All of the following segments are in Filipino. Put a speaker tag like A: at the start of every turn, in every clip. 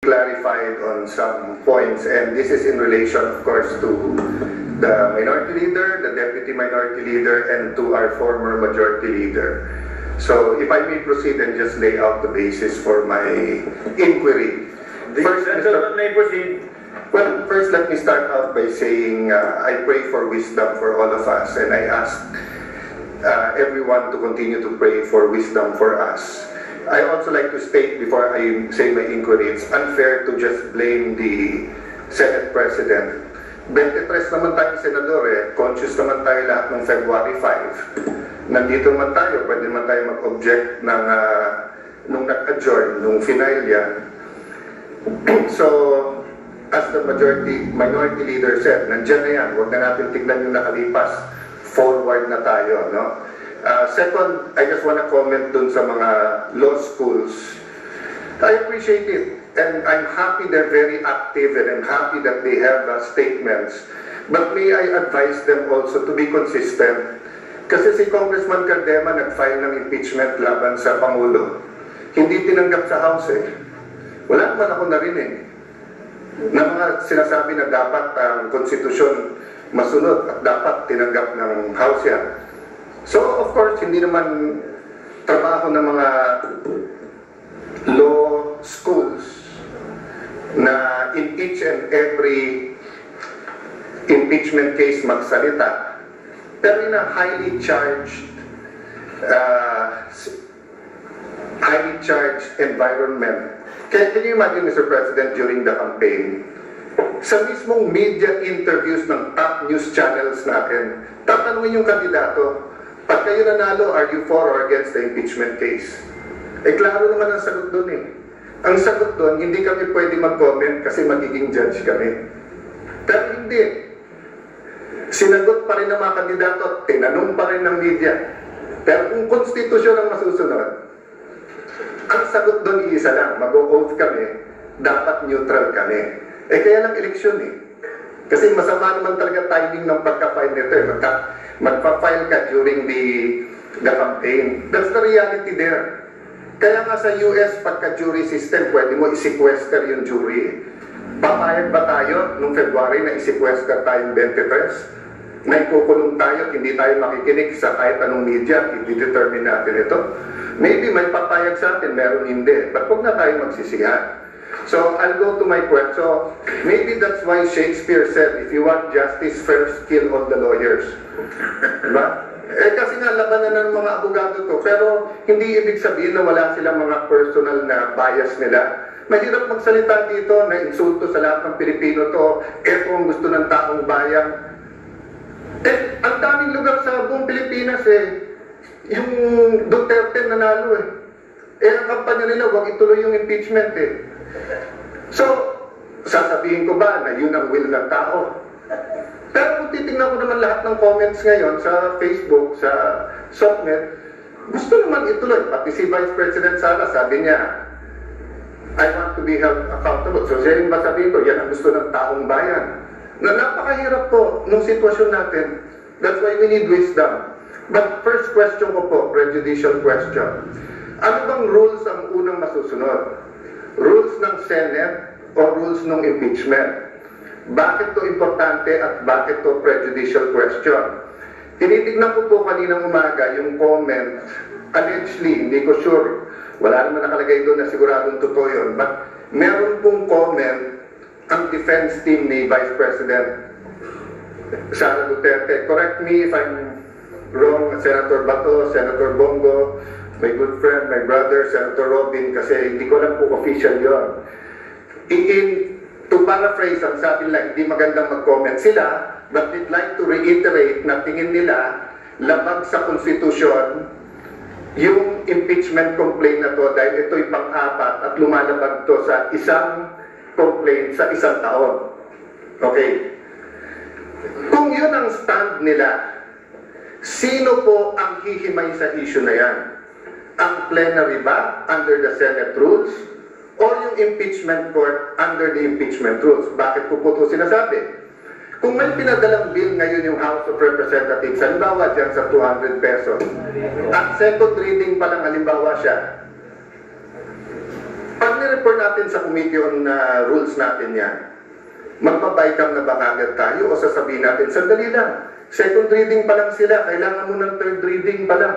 A: clarified on some points, and this is in relation, of course, to the minority leader, the deputy minority leader, and to our former majority leader. So, if I may proceed and just lay out the basis for my inquiry.
B: First, gentleman may proceed.
A: Well, first let me start out by saying I pray for wisdom for all of us, and I ask everyone to continue to pray for wisdom for us. I also like to state before I say my inquiry, it's unfair to just blame the Senate President. 23 naman tayo senador conscious naman tayo lahat ng February 5. Nandito naman tayo, pwede naman tayo mag-object ng nung nag-adjourn, nung finalia. So, as the minority leader said, nandiyan na yan, huwag na natin tignan yung nakalipas. Forward na tayo, no? Second, I just want to comment dun sa mga law schools. I appreciate it, and I'm happy they're very active, and I'm happy that they have statements. But may I advise them also to be consistent. Kasi si Congressman Cardema nag-file ng impeachment laban sa Pangulo. Hindi tinanggap sa House Wala naman ako narinig na mga sinasabi na dapat ang konstitusyon masunod at dapat tinanggap ng House yan. So, of course, hindi naman trabaho ng mga law schools na in each and every impeachment case magsalita. Pero in a highly charged environment. Can you imagine, Mr. President, during the campaign, sa mismong media interviews ng top news channels natin, tatanungin yung kandidato, pag kayo nanalo, are you for or against the impeachment case? Klaro naman ang sagot doon Ang sagot doon, hindi kami pwede mag-comment kasi magiging judge kami. Pero hindi. Sinagot pa rin ng mga kandidato at tinanong pa rin ng media. Pero kung konstitusyon ang masusunod, ang sagot doon iisa lang, mag-o-oath kami, dapat neutral kami. Kaya lang eleksyon Kasi masama naman talaga timing ng pagka-file nito magpa-file ka during the campaign. That's the reality there. Kaya nga sa US, pagka-jury system, pwede mo i-sequester yung jury. Papayag ba tayo nung February na i-sequester tayong 23? Na ikukulong tayo, hindi tayo makikinig sa kahit anong media, i-determine natin ito. Maybe may papayag sa atin, meron hindi. But huwag na tayo magsisihan. So, I'll go to my question. So, maybe that's why Shakespeare said, if you want justice, first kill all the lawyers. Diba? Kasi nga, labanan ng mga abogado to. Pero, hindi ibig sabihin na wala silang mga personal na bias nila. Mahirap magsalita dito na insulto sa lahat ng Pilipino to. Ito ang gusto ng taong bayan. Ang daming lugar sa buong Pilipinas yung Duterte nanalo ang kampanya nila, huwag ituloy yung impeachment So, sasabihin ko ba na yun ang will ng tao? Pero kung titignan ko naman lahat ng comments ngayon sa Facebook, sa SOCMED, gusto naman ituloy. Pati si Vice President Sara, sabi niya, I want to be held accountable. So siya yung ba sabihin ko, yan ang gusto ng taong bayan. Na napakahirap po nung sitwasyon natin. That's why we need wisdom. But first question ko po, prejudicial question. Ano bang rules ang unang masusunod? Rules ng Senate o rules ng impeachment? Bakit to importante at bakit to prejudicial question? Tinitignan ko po kaninang umaga yung comment, allegedly, hindi ko sure, wala naman nakalagay doon na siguradong totoo yun, but meron pong comment ang defense team ni Vice President Sara Duterte. Correct me if I'm wrong, Senator Bato, Senator Bongo, my good friend, my brother, Senator Robin, kasi hindi ko lang po official yun. To paraphrase, ang sabi nila, hindi magandang mag-comment sila, but they'd like to reiterate na tingin nila, labag sa konstitusyon, yung impeachment complaint na to, dahil ito'y pang-apat at lumalabag to sa isang complaint sa isang taon. Okay? Kung yun ang stand nila, sino po ang hihimay sa issue na yan? Ang plenary ba under the Senate rules or yung impeachment court under the impeachment rules? Bakit ko po ito sinasabi? Kung may pinadalang bill ngayon yung House of Representatives, halimbawa dyan sa 200 pesos, at second reading pa lang halimbawa siya, Pag ni-report natin sa Committee on Rules natin yan, magpabaycam na ba agad tayo o sasabihin natin, sandali lang, second reading pa lang sila, kailangan mo ng third reading pa lang.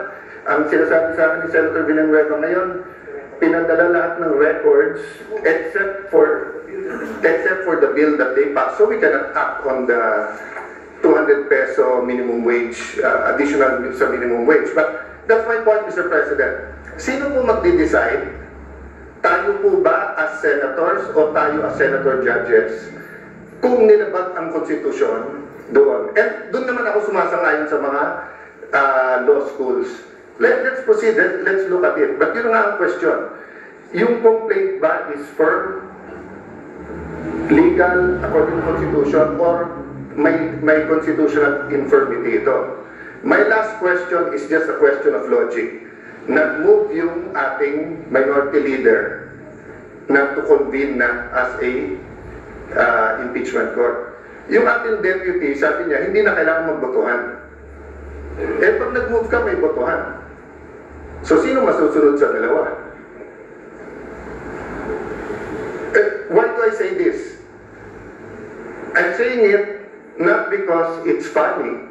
A: Ang sinasabi sa akin ni Senator Villanueva ngayon, pinadala lahat ng records except for the bill that they passed. So we cannot act on the 200 peso minimum wage, additional sa minimum wage. But that's my point, Mr. President. Sino po magde-decide? Tayo po ba as senators o tayo as senator judges? Kung nilabag ang konstitusyon doon. And doon naman ako sumasang-ayon sa mga law schools. Let's proceed, let's look at it. But yun nga ang question. Yung complaint ba is firm, legal, according to Constitution, or may constitutional infirmity ito? My last question is just a question of logic. Nag-move yung ating minority leader na to convene na as a impeachment court. Yung ating deputy, sabi niya, hindi na kailangan magbotohan. Eh, pag nag-move ka, may botohan. So, sino masusunod sa dalawa? Why do I say this? I'm saying it not because it's funny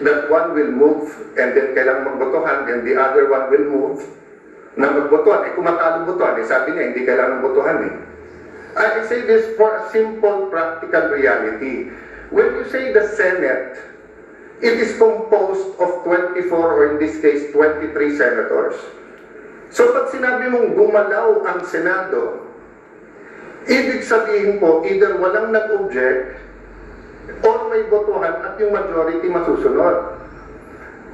A: that one will move and then kailangan magbotohan and the other one will move na magbotohan. Eh, kung matalo botohan, eh, sabi niya, hindi kailangan botohan eh. I say this for a simple practical reality. When you say the Senate, it is composed of 24 or in this case 23 senators. So pag sinabi mong gumalaw ang Senado, ibig sabihin po either walang nag-object or may botohan at yung majority masusunod.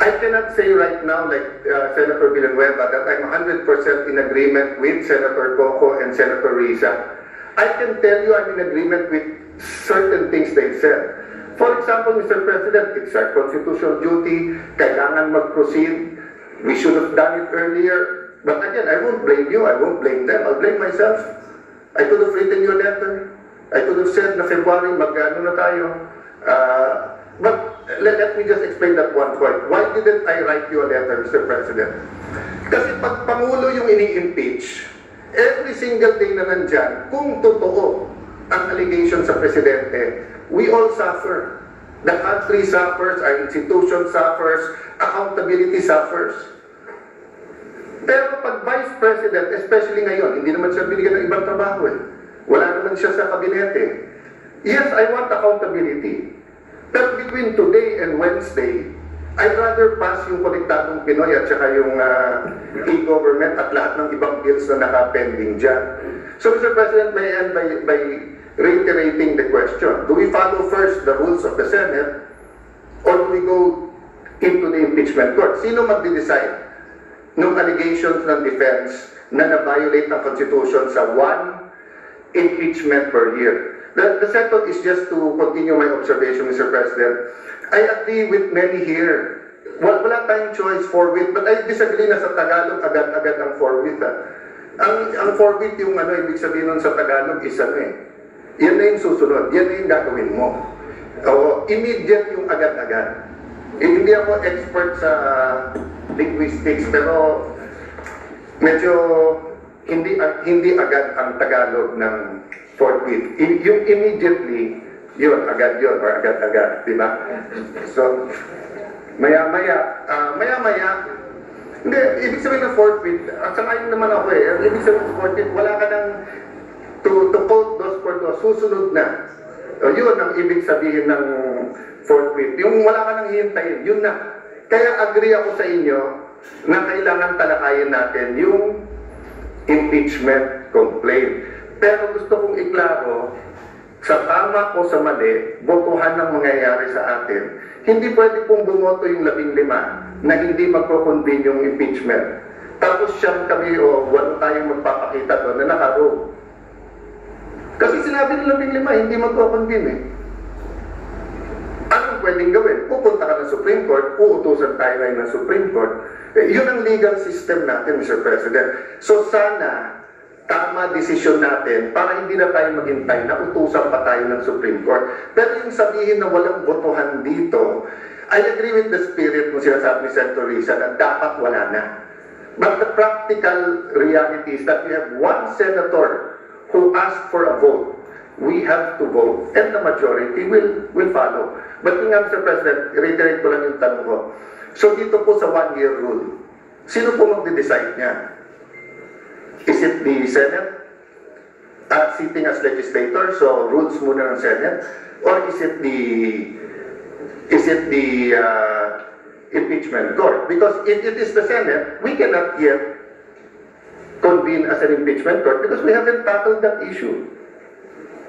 A: I cannot say right now like Senator Villanueva that I'm 100% in agreement with Senator Coco and Senator Risa. I can tell you I'm in agreement with certain things they said. For example, Mr. President, it's our constitutional duty, kailangan mag-proceed. We should have done it earlier. But again, I won't blame you, I won't blame them, I'll blame myself. I could have written you a letter. I could have said na February, mag-ano na tayo. But let me just explain that one point. Why didn't I write you a letter, Mr. President? Kasi pag Pangulo yung ini-impeach, every single day na nandyan, kung totoo ang allegation sa Presidente, we all suffer. The country suffers, our institution suffers, accountability suffers. Pero pag Vice President, especially ngayon, hindi naman siya binigyan ng ibang trabaho eh. Wala naman siya sa kabinete. Yes, I want accountability. But between today and Wednesday, I'd rather pass yung Konektadong Pinoy at saka yung e-government at lahat ng ibang bills na naka-pending dyan. So, Mr. President, may I end by reiterating the question. Do we follow first the rules of the Senate or do we go into the impeachment court? Sino magde-decide ng allegations ng defense na na-violate ng Constitution sa one impeachment per year? The second is just to continue my observation, Mr. President. I agree with many here. Wala tayong choice forward, but I disagree na sa Tagalog agad-agad ang forward. Ang forward yung ibig sabihin nun sa Tagalog is yan na yung susunod, yan na yung gagawin mo. O, immediate yung agad-agad. Hindi ako expert sa linguistics, pero medyo hindi agad ang Tagalog ng forthwith. Yung immediately, yun, agad yun, or agad-agad, di ba? So, maya-maya, hindi, ibig sabihin ng forthwith, at sangayon naman ako ibig sabihin ng forthwith, wala ka nang to quote those for those, susunod na. Yun ang ibig sabihin ng forthwith. Yung wala ka nang hihintayin, yun na. Kaya agree ako sa inyo na kailangan talakayin natin yung impeachment complaint. Pero gusto kong iklaro, sa tama o sa mali, botohan ng mangyayari sa atin. Hindi pwede pong bumoto yung 15 na hindi magko-convene yung impeachment. Tapos siyang kami o wala tayong magpapakita doon na naka-row. Kasi sinabi ng 15, hindi magko-convene eh. Anong pwedeng gawin? Pupunta ka ng Supreme Court, uutusan tayo ngayon ng Supreme Court. Yun ang legal system natin, Mr. President. So sana, tama desisyon natin para hindi na tayo maghintay na utusan pa tayo ng Supreme Court. Pero yung sabihin na walang botohan dito, I agree with the spirit mo sinasabi ni Senator Risa na dapat wala na. But the practical reality is that we have one senator who asked for a vote. We have to vote, and the majority will follow. But yun nga, Mr. President, reiterate ko lang yung tanong ko. So dito po sa one-year rule, sino po magde-decide niya? Is it the Senate sitting as legislator, so rules muna ng Senate? Or is it the impeachment court? Because if it is the Senate, we cannot yet convene as an impeachment court because we haven't tackled that issue.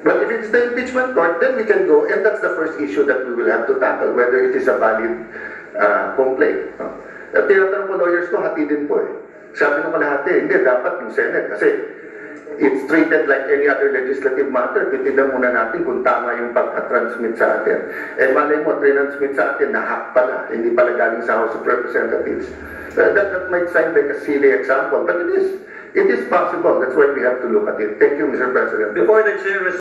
A: But if it's the impeachment court, then we can go, and that's the first issue that we will have to tackle, whether it is a valid complaint. At tinatanong ko lawyers ko, hati din po eh. Sabi ng kalahati, hindi, dapat yung Senate kasi it's treated like any other legislative matter. Titignan muna natin kung tama yung pagka-transmit sa atin. Eh malay mo, transmit sa atin, na-hack pala, hindi pala galing sa House of Representatives. That might sound like a silly example, but it is possible. That's why we have to look at it. Thank you, Mr. President.
B: Before the chair